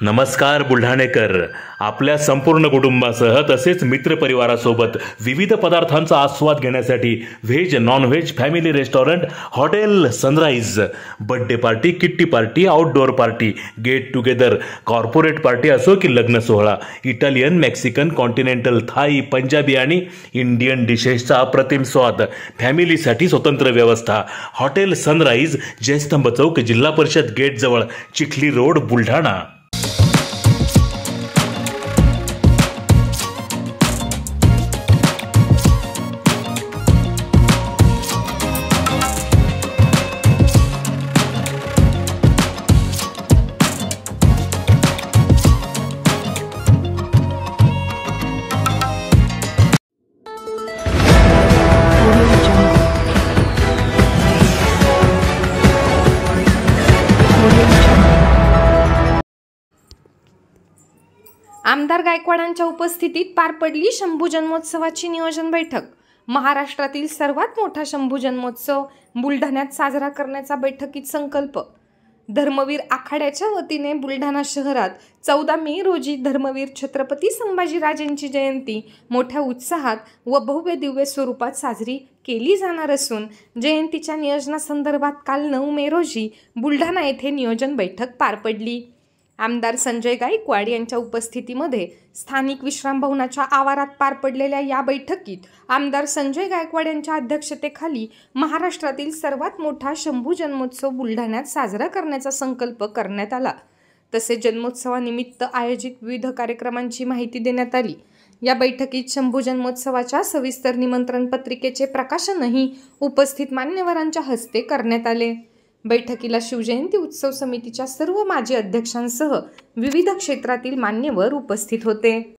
नमस्कार बुलढाणेकर, आपल्या संपूर्ण कुटुंबासह तसेच मित्रपरिवारासोबत विविध पदार्थांचा आस्वाद घेण्यासाठी veg non veg family restaurant hotel Sunrise birthday party, kitty party, outdoor party, get together, corporate party असो की लग्न सोहळा, Italian, Mexican, continental, Thai, Punjabi आणि इंडियन डिशेसचा अप्रतिम स्वाद, फॅमिलीसाठी स्वतंत्र व्यवस्था. हॉटेल सनराइज, जयस्तंभ चौक, जिल्हा परिषद गेट जवळ, चिखली रोड, बुलढाणा. आमदार गायकवाडांच्या उपस्थितीत पार पडली शंभू जन्मोत्सवाची नियोजन बैठक. महाराष्ट्रातील सर्वात मोठा शंभू जन्मोत्सव बुलढाण्यात साजरा करण्याचा बैठकीत संकल्प. धर्मवीर आखाड्याच्या वतीने बुलढाणा शहरात 14 मे रोजी धर्मवीर छत्रपती संभाजीराजेंची जयंती मोठ्या उत्साहात व भव्य दिव्य स्वरूपात साजरी केली जाणार असून जयंतीच्या नियोजनासंदर्भात काल 9 मे रोजी बुलढाणा येथे नियोजन बैठक पार पडली. आमदार संजय गायकवाड यांच्या उपस्थितीमध्ये स्थानिक विश्रामभवनाच्या आवारात पार पडलेल्या या बैठकीत आमदार संजय गायकवाड यांच्या अध्यक्षतेखाली महाराष्ट्रातील सर्वात मोठा शंभू जन्मोत्सव बुलढाण्यात साजरा करण्याचा संकल्प करण्यात आला. तसेच जन्मोत्सवानिमित्त आयोजित विविध कार्यक्रमांची माहिती देण्यात आली. या बैठकीत शंभू जन्मोत्सवाच्या सविस्तर निमंत्रण पत्रिकेचे प्रकाशनही उपस्थित मान्यवरांच्या हस्ते करण्यात आले. बैठकीला शिवजयंती उत्सव समितीच्या सर्व माजी अध्यक्षांसह विविध क्षेत्रातील मान्यवर उपस्थित होते.